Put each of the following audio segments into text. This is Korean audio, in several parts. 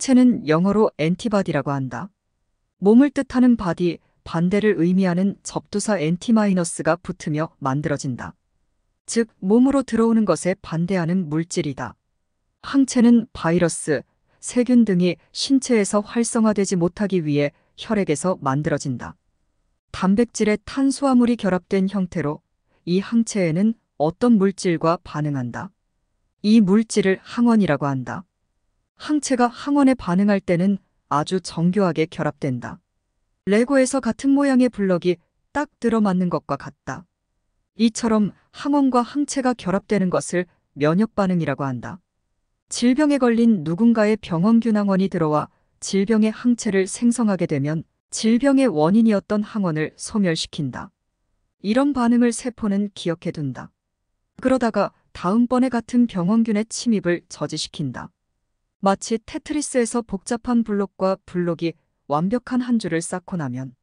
항체는 영어로 엔티바디라고 한다. 몸을 뜻하는 바디, 반대를 의미하는 접두사 엔티마이너스가 붙으며 만들어진다. 즉, 몸으로 들어오는 것에 반대하는 물질이다. 항체는 바이러스, 세균 등이 신체에서 활성화되지 못하기 위해 혈액에서 만들어진다. 단백질의 탄수화물이 결합된 형태로 이 항체에는 어떤 물질과 반응한다. 이 물질을 항원이라고 한다. 항체가 항원에 반응할 때는 아주 정교하게 결합된다. 레고에서 같은 모양의 블럭이 딱 들어맞는 것과 같다. 이처럼 항원과 항체가 결합되는 것을 면역 반응이라고 한다. 질병에 걸린 누군가의 병원균 항원이 들어와 질병의 항체를 생성하게 되면 질병의 원인이었던 항원을 소멸시킨다. 이런 반응을 세포는 기억해둔다. 그러다가 다음번에 같은 병원균의 침입을 저지시킨다. 마치 테트리스에서 복잡한 블록과 블록이 완벽한 한 줄을 쌓고 나면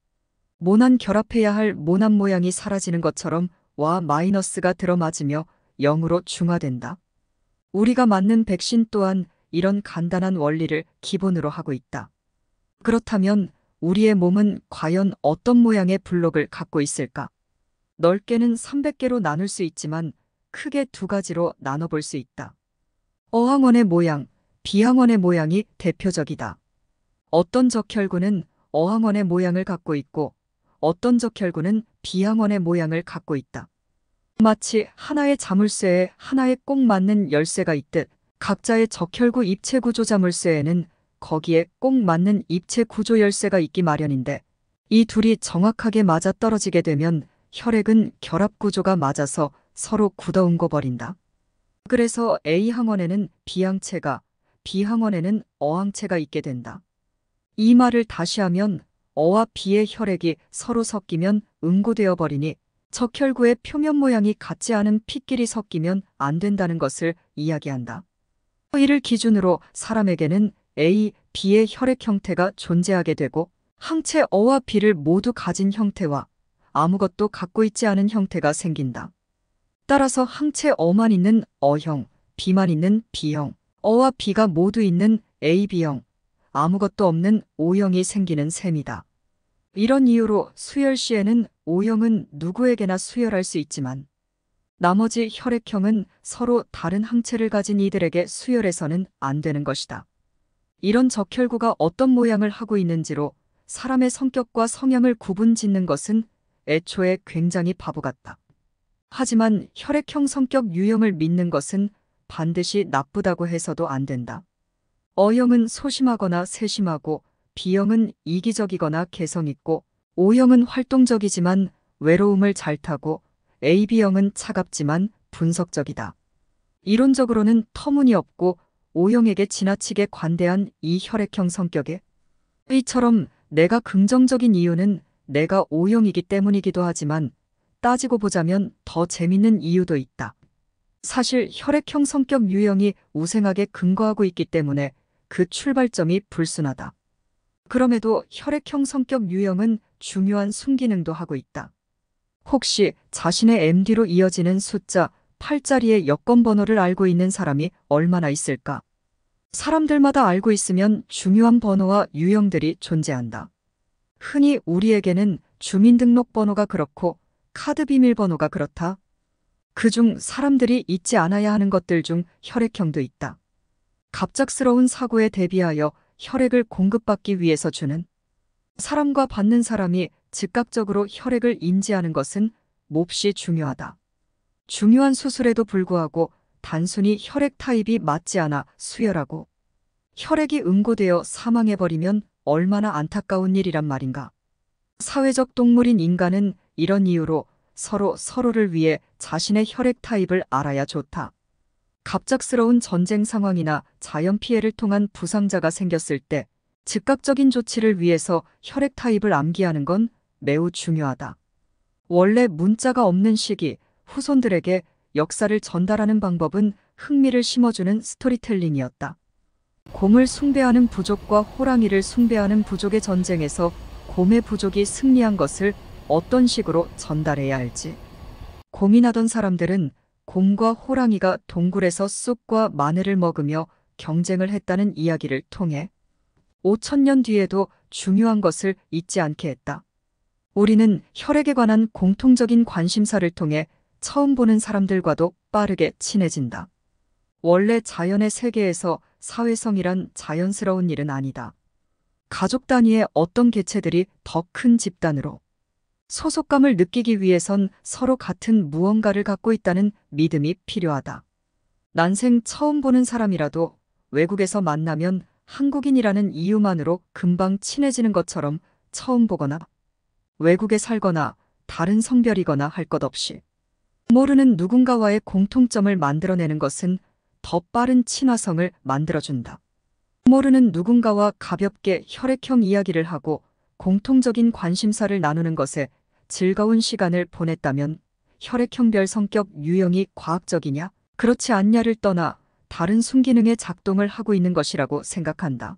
모난 결합해야 할 모난 모양이 사라지는 것처럼 와 마이너스가 들어맞으며 0으로 중화된다. 우리가 맞는 백신 또한 이런 간단한 원리를 기본으로 하고 있다. 그렇다면 우리의 몸은 과연 어떤 모양의 블록을 갖고 있을까? 넓게는 300개로 나눌 수 있지만 크게 두 가지로 나눠볼 수 있다. 어항원의 모양, 비항원의 모양이 대표적이다. 어떤 적혈구는 어항원의 모양을 갖고 있고 어떤 적혈구는 비항원의 모양을 갖고 있다. 마치 하나의 자물쇠에 하나에 꼭 맞는 열쇠가 있듯 각자의 적혈구 입체 구조 자물쇠에는 거기에 꼭 맞는 입체 구조 열쇠가 있기 마련인데 이 둘이 정확하게 맞아 떨어지게 되면 혈액은 결합 구조가 맞아서 서로 굳어온거 버린다. 그래서 A항원에는 B항체가, B항원에는 O항체가 있게 된다. 이 말을 다시 하면 O와 B의 혈액이 서로 섞이면 응고되어 버리니 적혈구의 표면 모양이 같지 않은 피끼리 섞이면 안 된다는 것을 이야기한다. 이를 기준으로 사람에게는 A, B의 혈액 형태가 존재하게 되고 항체 O와 B를 모두 가진 형태와 아무것도 갖고 있지 않은 형태가 생긴다. 따라서 항체 O만 있는 O형, B만 있는 B형, O와 B가 모두 있는 AB형, 아무것도 없는 O형이 생기는 셈이다. 이런 이유로 수혈 시에는 O형은 누구에게나 수혈할 수 있지만 나머지 혈액형은 서로 다른 항체를 가진 이들에게 수혈해서는 안 되는 것이다. 이런 적혈구가 어떤 모양을 하고 있는지로 사람의 성격과 성향을 구분짓는 것은 애초에 굉장히 바보 같다. 하지만 혈액형 성격 유형을 믿는 것은 반드시 나쁘다고 해서도 안 된다. O형은 소심하거나 세심하고 B형은 이기적이거나 개성있고 O형은 활동적이지만 외로움을 잘 타고 AB형은 차갑지만 분석적이다. 이론적으로는 터무니없고 O형에게 지나치게 관대한 이 혈액형 성격에 이처럼 내가 긍정적인 이유는 내가 O형이기 때문이기도 하지만 따지고 보자면 더 재밌는 이유도 있다. 사실 혈액형 성격 유형이 우생하게 근거하고 있기 때문에 그 출발점이 불순하다. 그럼에도 혈액형 성격 유형은 중요한 순기능도 하고 있다. 혹시 자신의 MD로 이어지는 숫자 8자리의 여권 번호를 알고 있는 사람이 얼마나 있을까? 사람들마다 알고 있으면 중요한 번호와 유형들이 존재한다. 흔히 우리에게는 주민등록번호가 그렇고 카드 비밀번호가 그렇다. 그중 사람들이 잊지 않아야 하는 것들 중 혈액형도 있다. 갑작스러운 사고에 대비하여 혈액을 공급받기 위해서 주는 사람과 받는 사람이 즉각적으로 혈액을 인지하는 것은 몹시 중요하다. 중요한 수술에도 불구하고 단순히 혈액 타입이 맞지 않아 수혈하고 혈액이 응고되어 사망해버리면 얼마나 안타까운 일이란 말인가. 사회적 동물인 인간은 이런 이유로 서로를 위해 자신의 혈액 타입을 알아야 좋다. 갑작스러운 전쟁 상황이나 자연 피해를 통한 부상자가 생겼을 때 즉각적인 조치를 위해서 혈액 타입을 암기하는 건 매우 중요하다. 원래 문자가 없는 시기 후손들에게 역사를 전달하는 방법은 흥미를 심어주는 스토리텔링이었다. 곰을 숭배하는 부족과 호랑이를 숭배하는 부족의 전쟁에서 곰의 부족이 승리한 것을 어떤 식으로 전달해야 할지 고민하던 사람들은 곰과 호랑이가 동굴에서 쑥과 마늘을 먹으며 경쟁을 했다는 이야기를 통해 5천년 뒤에도 중요한 것을 잊지 않게 했다. 우리는 혈액에 관한 공통적인 관심사를 통해 처음 보는 사람들과도 빠르게 친해진다. 원래 자연의 세계에서 사회성이란 자연스러운 일은 아니다. 가족 단위의 어떤 개체들이 더 큰 집단으로 소속감을 느끼기 위해선 서로 같은 무언가를 갖고 있다는 믿음이 필요하다. 난생 처음 보는 사람이라도 외국에서 만나면 한국인이라는 이유만으로 금방 친해지는 것처럼 처음 보거나 외국에 살거나 다른 성별이거나 할 것 없이 모르는 누군가와의 공통점을 만들어내는 것은 더 빠른 친화성을 만들어준다. 모르는 누군가와 가볍게 혈액형 이야기를 하고 공통적인 관심사를 나누는 것에 즐거운 시간을 보냈다면 혈액형별 성격 유형이 과학적이냐, 그렇지 않냐를 떠나 다른 순기능의 작동을 하고 있는 것이라고 생각한다.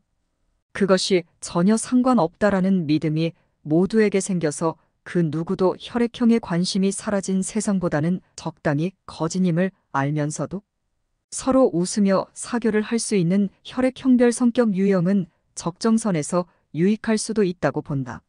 그것이 전혀 상관없다라는 믿음이 모두에게 생겨서 그 누구도 혈액형에 관심이 사라진 세상보다는 적당히 거짓임을 알면서도 서로 웃으며 사교를 할 수 있는 혈액형별 성격 유형은 적정선에서 유익할 수도 있다고 본다.